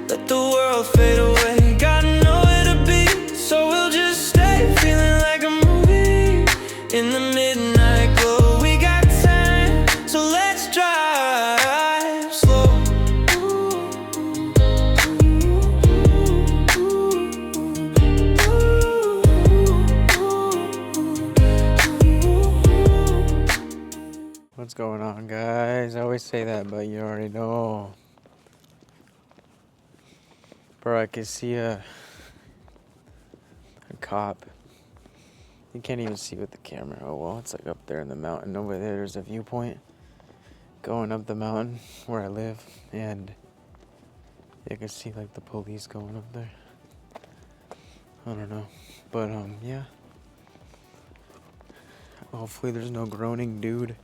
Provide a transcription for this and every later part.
let the world fade away. Got nowhere to be, so we'll just stay feeling like a movie in the midnight glow. We got time, so let's drive slow. What's going on, guys? I always say that, but you already know. Bro, I can see a cop. You can't even see with the camera. Oh well, it's like up there in the mountain. Over there, there's a viewpoint going up the mountain where I live, and you can see like the police going up there. I don't know, but yeah. Hopefully, there's no groaning dude.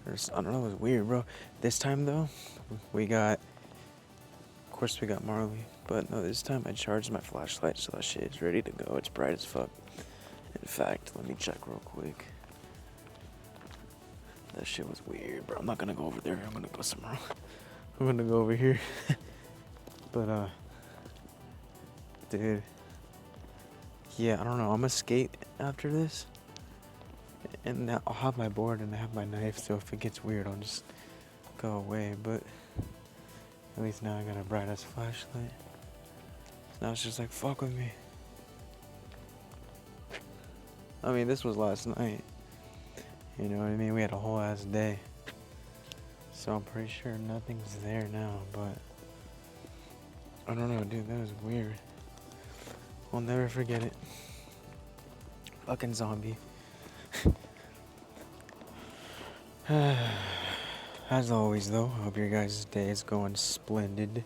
I don't know, it was weird, bro. This time, though, we got Marley. But no, this time I charged my flashlight, so that shit is ready to go. It's bright as fuck. In fact, let me check real quick. That shit was weird, bro. I'm not gonna go over there. I'm gonna go somewhere. I'm gonna go over here. But, dude. Yeah, I don't know. I'm gonna skate after this. And now I'll have my board and I have my knife, so if it gets weird, I'll just go away. But at least now I got a bright ass flashlight. Now it's just like, fuck with me. I mean, this was last night. You know what I mean? We had a whole ass day. So I'm pretty sure nothing's there now, but I don't know, dude. That was weird. I'll never forget it. Fucking zombie. As always, though, I hope your guys' day is going splendid.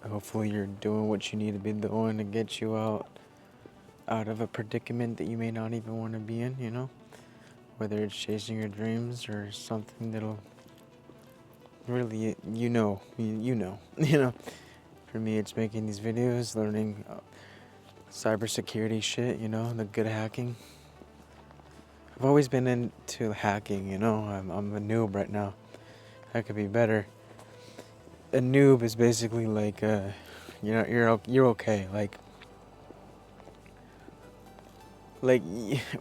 Hopefully you're doing what you need to be doing to get you out of a predicament that you may not even want to be in, you know? Whether it's chasing your dreams or something that'll really, you know. For me, it's making these videos, learning cybersecurity shit, you know, the good hacking. I've always been into hacking, you know. I'm a noob right now. I could be better. A noob is basically like, you know, you're okay, like,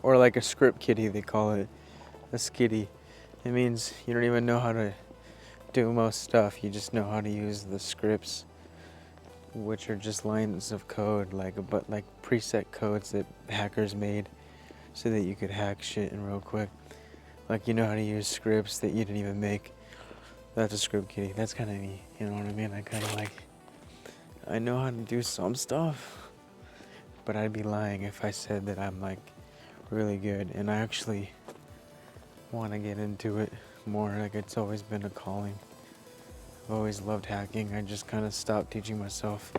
or like a script kiddie, they call it, a skitty. It means you don't even know how to do most stuff. You just know how to use the scripts, which are just lines of code, like preset codes that hackers made, so that you could hack shit in real quick. Like, you know how to use scripts that you didn't even make. That's a script kiddie. That's kind of me. You know what I mean? I know how to do some stuff, but I'd be lying if I said that I'm like really good. And I actually want to get into it more. Like, it's always been a calling. I've always loved hacking. I just kind of stopped teaching myself.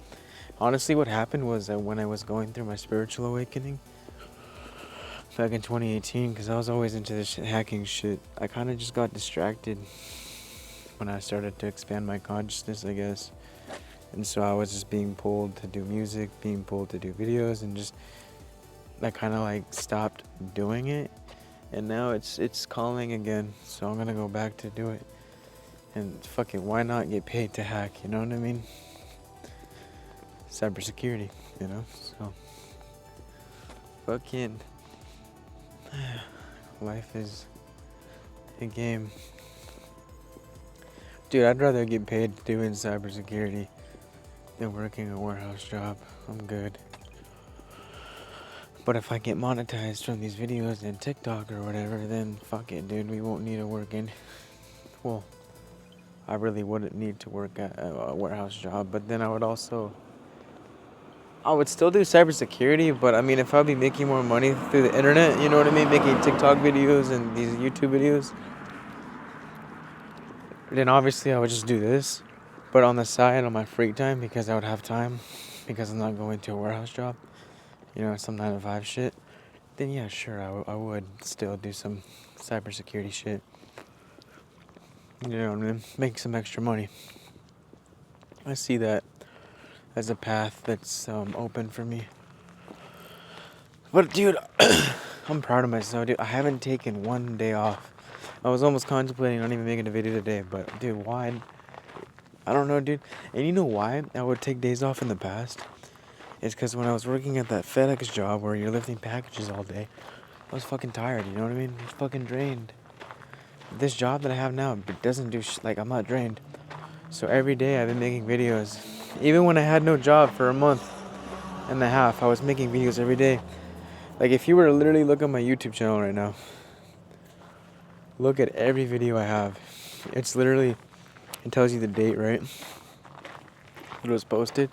Honestly, what happened was that when I was going through my spiritual awakening back in 2018, because I was always into this hacking shit, I kind of just got distracted when I started to expand my consciousness, I guess. And so I was just being pulled to do music, being pulled to do videos, and just I kind of like stopped doing it. And now it's calling again, so I'm gonna go back to do it. And fuck it, why not get paid to hack? You know what I mean? Cybersecurity, you know. So fucking life is a game. Dude, I'd rather get paid doing cybersecurity than working a warehouse job. I'm good. But if I get monetized from these videos and TikTok or whatever, then fuck it, dude. We won't need to work in. Well, I really wouldn't need to work at a warehouse job, but then I would still do cybersecurity. But I mean, if I'd be making more money through the internet, you know what I mean, making TikTok videos and these YouTube videos, then obviously I would just do this. But on the side, on my free time, because I would have time, because I'm not going to a warehouse job, you know, some 9-to-5 shit, then yeah, sure, I would still do some cybersecurity shit. You know what I mean? Make some extra money. I see that as a path that's open for me. But dude, I'm proud of myself, dude. I haven't taken one day off. I was almost contemplating not even making a video today, but dude, why? I don't know, dude. And you know why I would take days off in the past? It's because when I was working at that FedEx job where you're lifting packages all day, I was fucking tired, you know what I mean? I was fucking drained. This job that I have now doesn't do like, I'm not drained. So every day I've been making videos. Even when I had no job for a month and a half, I was making videos every day. Like, if you were to literally look at my YouTube channel right now, look at every video I have. It's literally, it tells you the date, right? It was posted.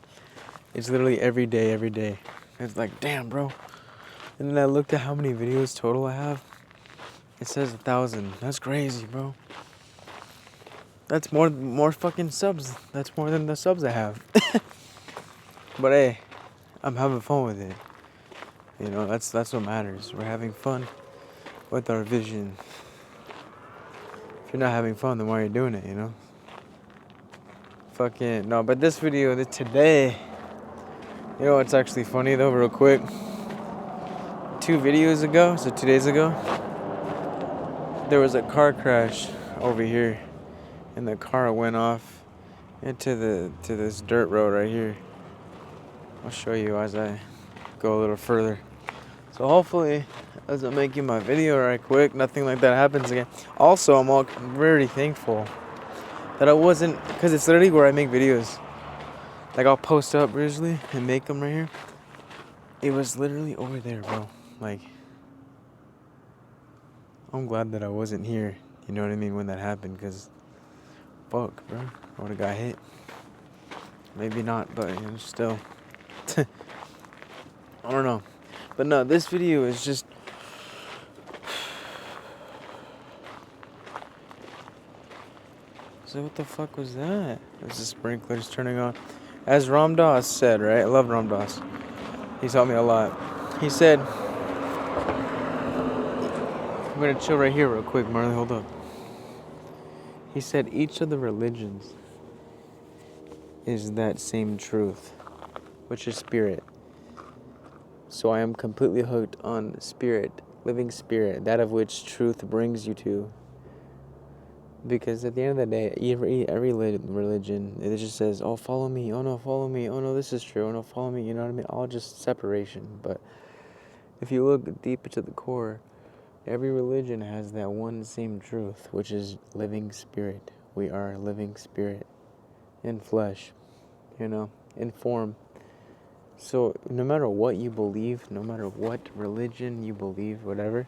It's literally every day, every day. It's like, damn, bro. And then I looked at how many videos total I have. It says 1,000. That's crazy, bro. That's more fucking subs. That's more than the subs I have. But hey, I'm having fun with it. You know, that's what matters. We're having fun with our vision. If you're not having fun, then why are you doing it, you know? Fucking, no, but this video, today, you know what's actually funny though, real quick? 2 days ago, there was a car crash over here. And the car went off into this dirt road right here. I'll show you as I go a little further. So hopefully, as I'm making my video right quick, nothing like that happens again. Also, I'm very thankful that I wasn't, because it's literally where I make videos. Like, I'll post up usually and make them right here. It was literally over there, bro. Like, I'm glad that I wasn't here, you know what I mean, when that happened, because fuck, bro, I would have got hit. Maybe not, but you know, still. I don't know. But no, this video is just... So what the fuck was that? It was the sprinklers turning on. As Ram Dass said, right? I love Ram Dass. He's helped me a lot. He said... I'm gonna chill right here real quick, Marley, hold up. He said each of the religions is that same truth, which is spirit. So I am completely hooked on spirit, living spirit, that of which truth brings you to. Because at the end of the day, every religion, it just says, oh, follow me, oh no, follow me, oh no, this is true, oh no, follow me, you know what I mean? All just separation. But if you look deep into the core, every religion has that one same truth, which is living spirit. We are living spirit in flesh, you know, in form. So no matter what you believe, no matter what religion you believe, whatever,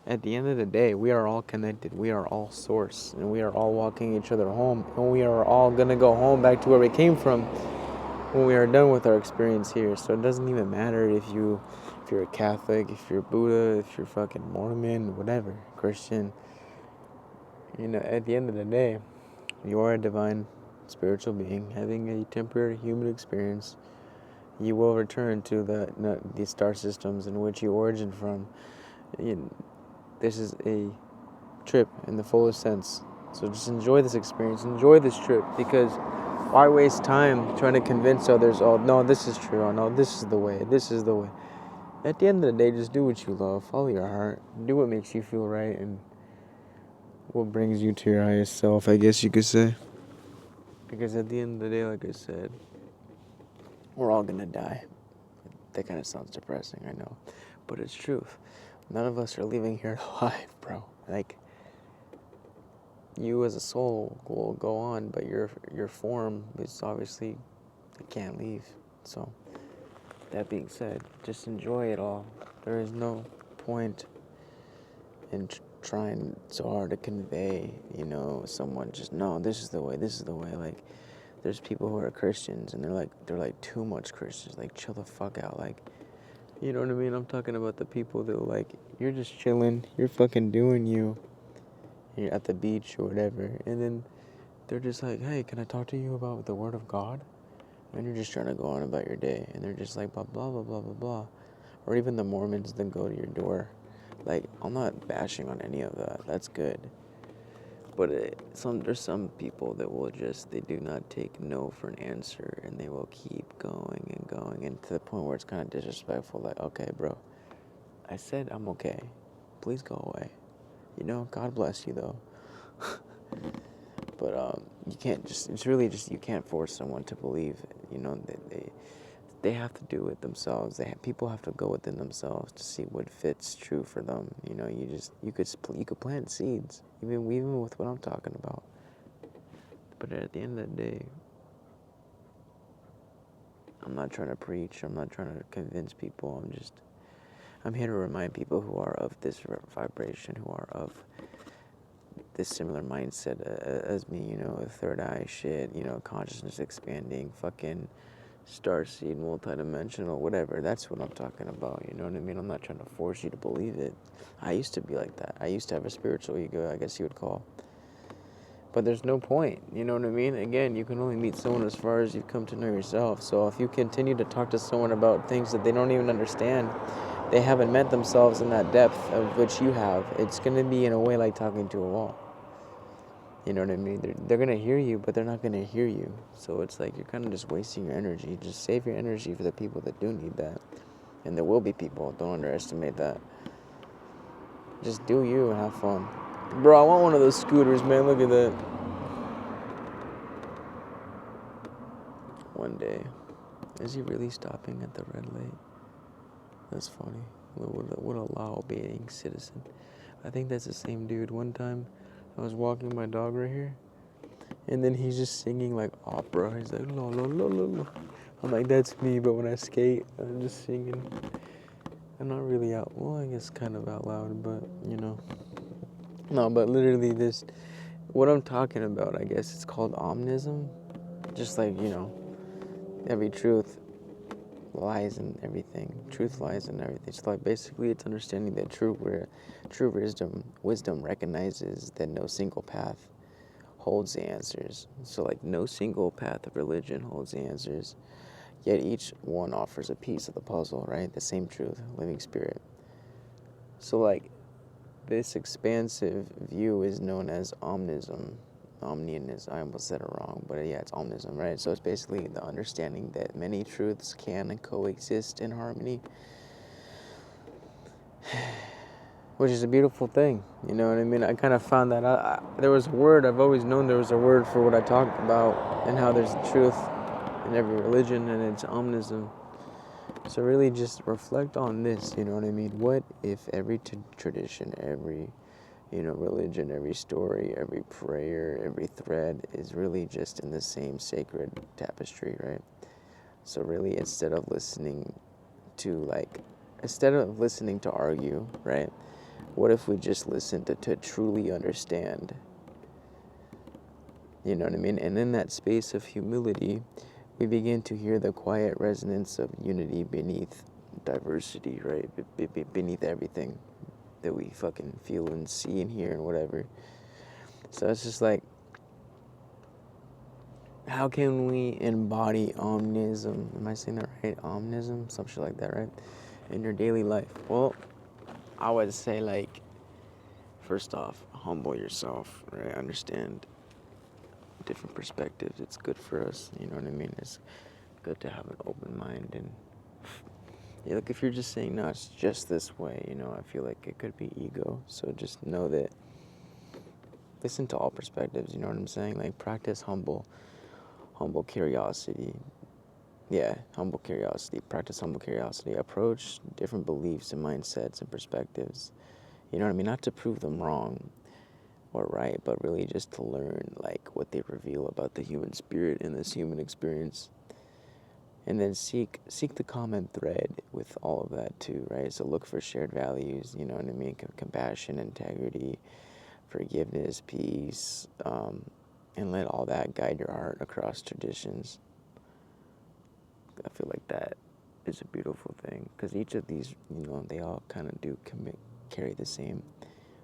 at the end of the day, we are all connected. We are all source, and we are all walking each other home, and we are all gonna go home back to where we came from when we are done with our experience here. So it doesn't even matter if you're a Catholic, if you're Buddha, if you're fucking Mormon, whatever, Christian. You know, at the end of the day, you are a divine spiritual being having a temporary human experience. You will return to the star systems in which you origin from. This is a trip in the fullest sense. So just enjoy this experience, enjoy this trip, because why waste time trying to convince others, oh, no, this is true, oh, no, this is the way, this is the way. At the end of the day, just do what you love, follow your heart, do what makes you feel right, and what brings you to your highest self, I guess you could say. Because at the end of the day, like I said, we're all gonna die. That kind of sounds depressing, I know, but it's truth. None of us are leaving here alive, bro. Like, you as a soul will go on, but your form is obviously, it can't leave. So, that being said, just enjoy it all. There is no point in trying so hard to convey, you know, someone just, no, this is the way, this is the way. Like, there's people who are Christians, and they're like too much Christians. Like, chill the fuck out. Like, you know what I mean? I'm talking about the people that, like, you're just chilling, you're fucking doing you, you're at the beach or whatever, and then they're just like, hey, can I talk to you about the Word of God? And you're just trying to go on about your day, and they're just like, blah, blah, blah, blah, blah, blah. Or even the Mormons that go to your door. Like, I'm not bashing on any of that, that's good. But there's some people that will just, they do not take no for an answer, and they will keep going and going, and to the point where it's kind of disrespectful, like, okay, bro, I said I'm okay. Please go away. You know, God bless you, though. But you can't just, it's really just, you can't force someone to believe, you know, they have to do it themselves. People have to go within themselves to see what fits true for them. You know, you could plant seeds, even with what I'm talking about. But at the end of the day, I'm not trying to preach. I'm not trying to convince people. I'm here to remind people who are of this vibration, who are of this similar mindset as me, you know, third eye shit, you know, consciousness expanding, fucking starseed, multidimensional, whatever. That's what I'm talking about, you know what I mean? I'm not trying to force you to believe it. I used to be like that. I used to have a spiritual ego, I guess you would call. But there's no point, you know what I mean? Again, you can only meet someone as far as you've come to know yourself. So if you continue to talk to someone about things that they don't even understand, they haven't met themselves in that depth of which you have, it's going to be in a way like talking to a wall. You know what I mean? They're going to hear you, but they're not going to hear you. So it's like you're kind of just wasting your energy. Just save your energy for the people that do need that. And there will be people. Don't underestimate that. Just do you and have fun. Bro, I want one of those scooters, man. Look at that. One day. Is he really stopping at the red light? That's funny. What a law-obeying citizen. I think that's the same dude. One time, I was walking my dog right here, and then he's just singing like opera. He's like, la la la la la. I'm like, that's me, but when I skate, I'm just singing. I'm not really out, well, I guess kind of out loud, but, you know. No, but literally this, what I'm talking about, I guess it's called Omnism. Just like, you know, every truth lies in everything. Truth lies in everything. So like basically it's understanding that true wisdom recognizes that no single path holds the answers. So like no single path of religion holds the answers, yet each one offers a piece of the puzzle, right? The same truth, living spirit. So like this expansive view is known as Omnism. Omnism, I almost said it wrong, but yeah, it's Omnism, right? So it's basically the understanding that many truths can coexist in harmony, which is a beautiful thing, you know what I mean? I kind of found that there was a word, I've always known there was a word for what I talked about and how there's truth in every religion, and it's Omnism. So really just reflect on this, you know what I mean? What if every tradition, every, you know, religion, every story, every prayer, every thread is really just in the same sacred tapestry, right? So really instead of listening to argue, right? What if we just listen to truly understand? You know what I mean? And in that space of humility, we begin to hear the quiet resonance of unity beneath diversity, right? Beneath everything that we fucking feel and see and hear and whatever. So it's just like, how can we embody omnism? Am I saying that right? Omnism? Some shit like that, right? In your daily life. Well, I would say like, first off, humble yourself, right? Understand different perspectives. It's good for us, you know what I mean? It's good to have an open mind. And yeah, look, if you're just saying, no, it's just this way, you know, I feel like it could be ego. So just know that, listen to all perspectives, you know what I'm saying? Like, practice humble curiosity. Yeah, humble curiosity. Practice humble curiosity. Approach different beliefs and mindsets and perspectives. You know what I mean? Not to prove them wrong or right, but really just to learn, like, what they reveal about the human spirit and this human experience. And then seek the common thread with all of that too, right? So look for shared values, you know what I mean? Compassion, integrity, forgiveness, peace, and let all that guide your heart across traditions. I feel like that is a beautiful thing, because each of these, you know, they all kind of do carry the same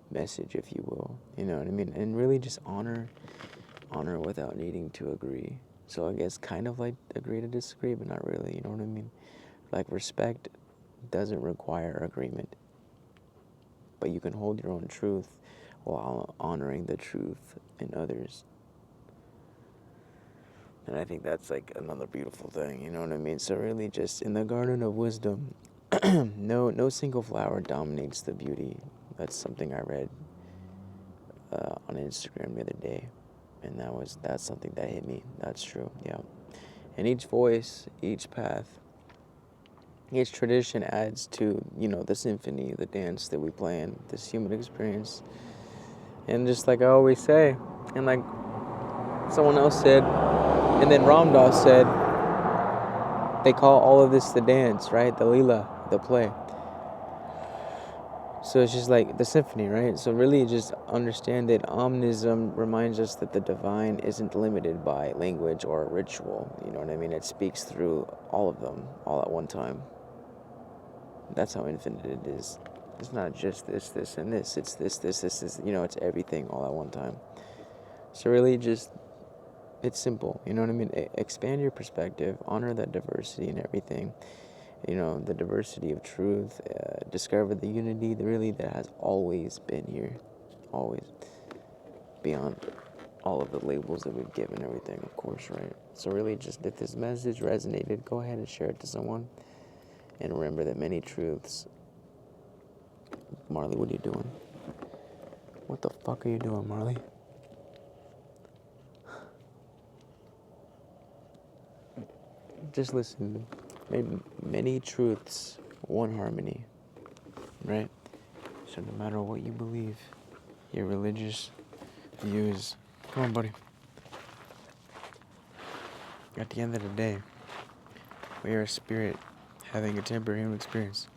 message, if you will, you know what I mean? And really just honor without needing to agree. So I guess kind of like agree to disagree, but not really, you know what I mean? Like, respect doesn't require agreement, but you can hold your own truth while honoring the truth in others. And I think that's like another beautiful thing, you know what I mean? So really just in the garden of wisdom, no single flower dominates the beauty. That's something I read on Instagram the other day. And that's something that hit me. That's true, yeah. And each voice, each path, each tradition adds to, the symphony, the dance that we play in, this human experience. And just like I always say, and like someone else said, and then Ram Dass said, they call all of this the dance, right? The lila, the play. So it's just like the symphony, right? So really just understand that Omnism reminds us that the divine isn't limited by language or ritual. You know what I mean? It speaks through all of them, all at one time. That's how infinite it is. It's not just this, and this. It's this, it's everything all at one time. So really just, it's simple. You know what I mean? Expand your perspective, honor that diversity and everything. The diversity of truth, discover the unity that has always been here, always, beyond all of the labels that we've given everything, of course, right? So really just, if this message resonated, go ahead and share it to someone, and remember that many truths. Marley, what are you doing? What the fuck are you doing, Marley? Just listen. Many truths, one harmony, right? So no matter what you believe, your religious views, come on, buddy. At the end of the day, we are a spirit having a temporary human experience.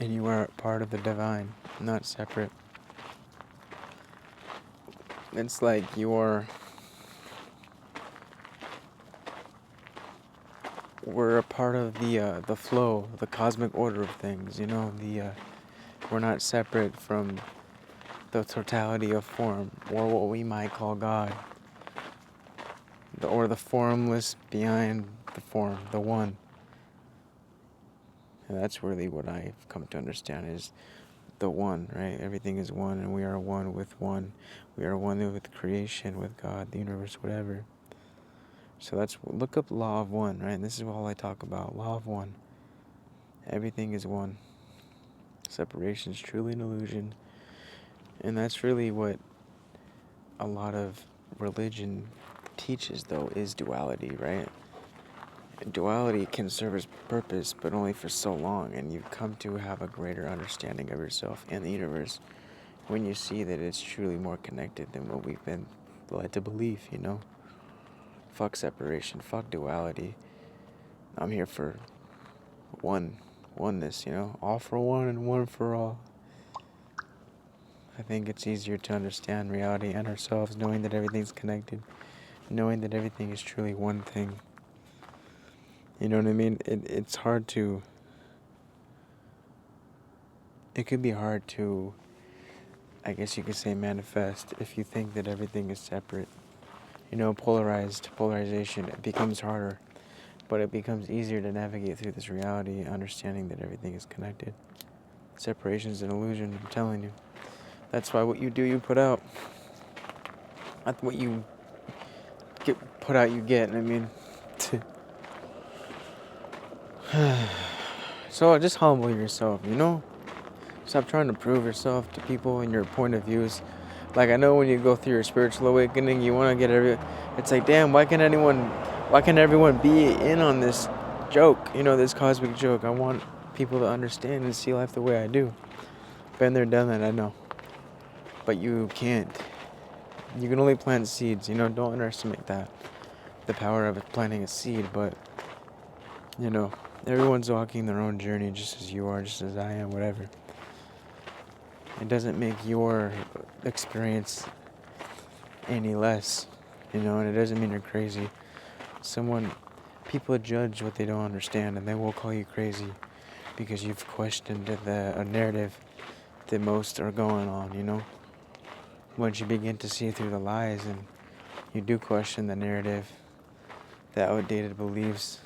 And you are part of the divine, not separate. It's like we're a part of the flow, the cosmic order of things, we're not separate from the totality of form, or what we might call God, or the formless behind the form, the one. And that's really what I've come to understand is the one, right? Everything is one, and we are one with one. We are one with creation, with God, the universe, whatever. So look up law of one, right? And this is all I talk about, law of one. Everything is one. Separation is truly an illusion. And that's really what a lot of religion teaches, though, is duality, right? Duality can serve its purpose, but only for so long, and you come to have a greater understanding of yourself and the universe when you see that it's truly more connected than what we've been led to believe, Fuck separation, fuck duality. I'm here for oneness, all for one and one for all. I think it's easier to understand reality and ourselves, knowing that everything's connected, knowing that everything is truly one thing. You know what I mean? It's hard to... It could be hard to, I guess you could say, manifest if you think that everything is separate. Polarization, it becomes harder, but it becomes easier to navigate through this reality, understanding that everything is connected. Separation is an illusion, I'm telling you. That's why what you do, you put out. Not what you put out, you get, I mean... So just humble yourself, Stop trying to prove yourself to people and your point of views. Like, I know when you go through your spiritual awakening, you want to get it's like, damn, why can't everyone be in on this joke, this cosmic joke? I want people to understand and see life the way I do. Been there, done that, I know. But you can't. You can only plant seeds, don't underestimate that. The power of planting a seed, but, everyone's walking their own journey just as you are, just as I am, whatever. It doesn't make your experience any less, and it doesn't mean you're crazy. People judge what they don't understand, and they will call you crazy because you've questioned a narrative that most are going on, Once you begin to see through the lies and you do question the narrative, the outdated beliefs,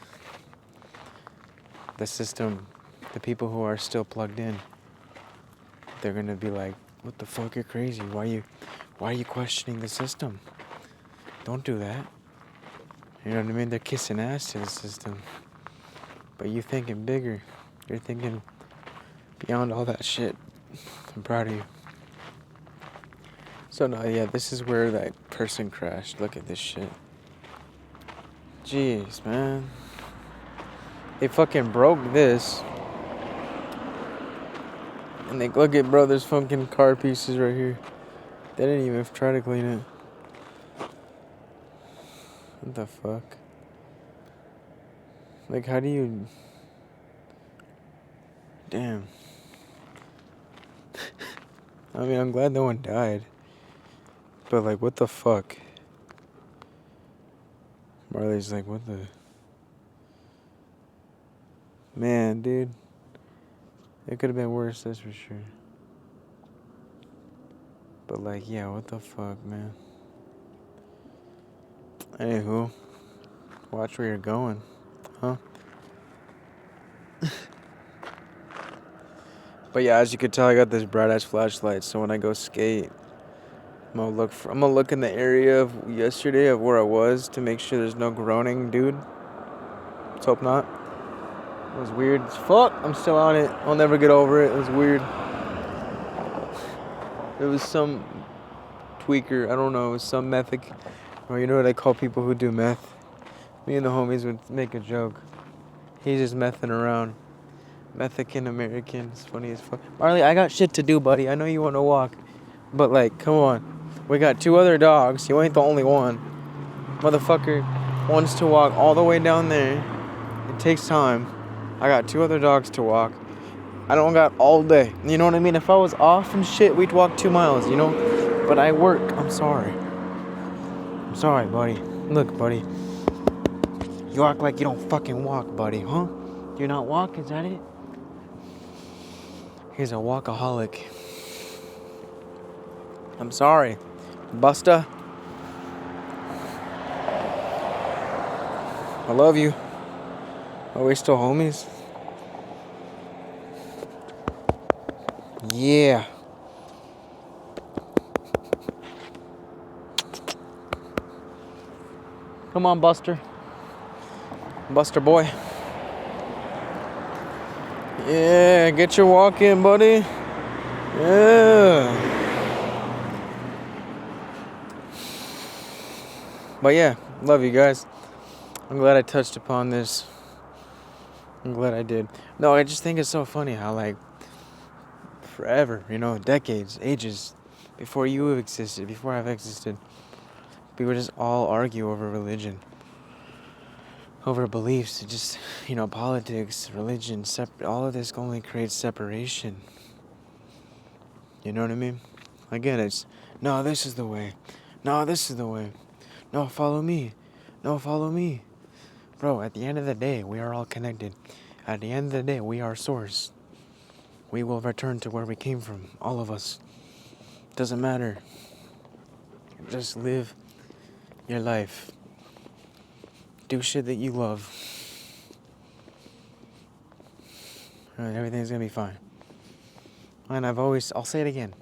the system, the people who are still plugged in, they're gonna be like, what the fuck, you're crazy. Why are you questioning the system? Don't do that. You know what I mean? They're kissing ass to the system. But you thinking bigger. You're thinking beyond all that shit. I'm proud of you. So no, yeah, this is where that person crashed. Look at this shit. Jeez, man. They fucking broke this. And they look at bro, there's fucking car pieces right here. They didn't even try to clean it. What the fuck? Like, how do you... Damn. I mean, I'm glad no one died. But, like, what the fuck? Marley's like, what the... Man, dude. It could have been worse, that's for sure. But, like, yeah, what the fuck, man? Anywho. Watch where you're going. Huh? But yeah, as you can tell, I got this bright ass flashlight. So when I go skate, I'm gonna look in the area of yesterday of where I was to make sure there's no groaning, dude. Let's hope not. It was weird as fuck. I'm still on it. I'll never get over it. It was weird. It was some tweaker. I don't know. It was some methic. Or you know what I call people who do meth? Me and the homies would make a joke. He's just messing around. Mexican American. It's funny as fuck. Marley, I got shit to do, buddy. I know you want to walk. But, like, come on. We got 2 other dogs. You ain't the only one. Motherfucker wants to walk all the way down there. It takes time. I got 2 other dogs to walk. I don't got all day. You know what I mean? If I was off and shit, we'd walk 2 miles, you know? But I work. I'm sorry. I'm sorry, buddy. Look, buddy. You act like you don't fucking walk, buddy, huh? Do you not walk? Is that it? He's a walkaholic. I'm sorry. Busta. I love you. Are we still homies? Yeah. Come on, Buster. Buster boy. Yeah, get your walk in, buddy. Yeah. But yeah, love you guys. I'm glad I touched upon this. I'm glad I did. No, I just think it's so funny how, like, forever, you know, decades, ages, before you have existed, before I've existed, we would just all argue over religion, over beliefs. It just, you know, politics, religion, all of this only creates separation. You know what I mean? Again, it's, no, this is the way. No, this is the way. No, follow me. No, follow me. Bro, at the end of the day, we are all connected. At the end of the day, we are source. We will return to where we came from, all of us. Doesn't matter. Just live your life. Do shit that you love. And everything's gonna be fine. And I'll say it again.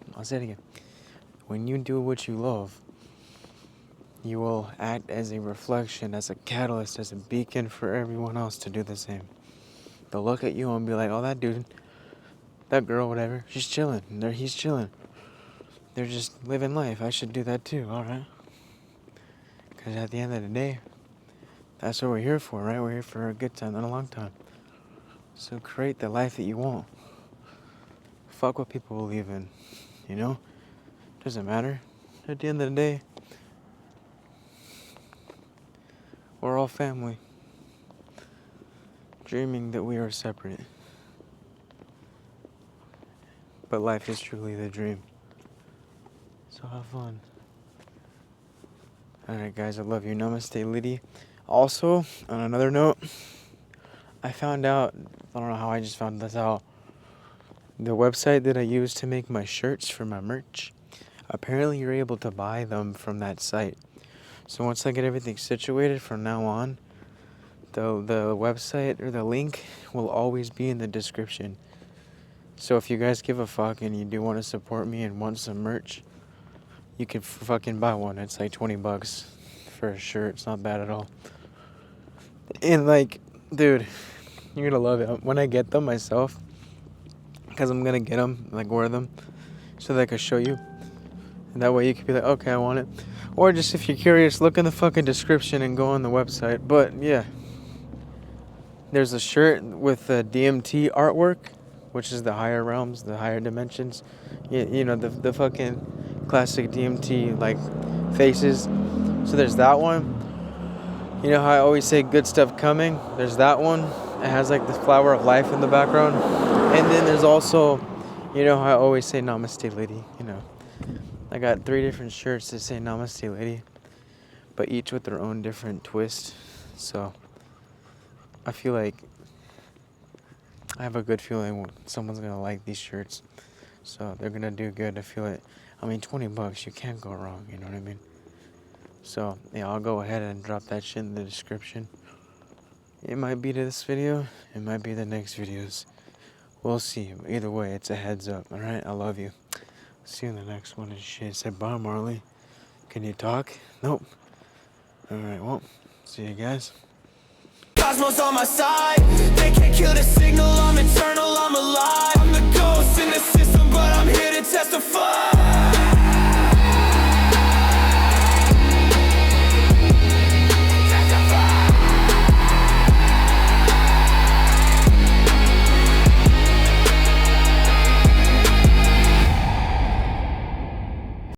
When you do what you love, you will act as a reflection, as a catalyst, as a beacon for everyone else to do the same. They'll look at you and be like, oh, that dude, that girl, whatever, she's chilling. He's chilling. They're just living life. I should do that too, alright? Because at the end of the day, that's what we're here for, right? We're here for a good time, not a long time. So create the life that you want. Fuck what people believe in, you know? Doesn't matter. At the end of the day, we're all family, dreaming that we are separate. But life is truly the dream. So have fun. Alright guys, I love you. Namaste, Liddy. Also, on another note, I found out, I don't know how I just found this out, the website that I use to make my shirts for my merch, apparently you're able to buy them from that site. So once I get everything situated from now on, the website or the link will always be in the description. So if you guys give a fuck and you do want to support me and want some merch, you can fucking buy one. It's like $20 for a shirt. It's not bad at all. And like, dude, you're gonna love it. When I get them myself, because I'm gonna get them, like wear them, so that I can show you. That way you could be like, okay, I want it. Or just if you're curious, look in the fucking description and go on the website. But yeah, there's a shirt with the DMT artwork, which is the higher realms, the higher dimensions. You know, the fucking classic DMT like faces. So there's that one. You know how I always say good stuff coming? There's that one. It has like the flower of life in the background. And then there's also, you know how I always say namaste lady, you know. I got 3 different shirts that say namaste lady, but each with their own different twist. So I feel like I have a good feeling someone's gonna like these shirts. So they're gonna do good. I feel it. I mean, $20, you can't go wrong, you know what I mean? So yeah, I'll go ahead and drop that shit in the description. It might be to this video, it might be the next videos. We'll see. Either way, it's a heads up, alright? I love you. See you in the next one and shit. Say bye, Marley. Can you talk? Nope. Alright, well, see you guys. Cosmos on my side, they can't kill the signal, I'm eternal, I'm alive.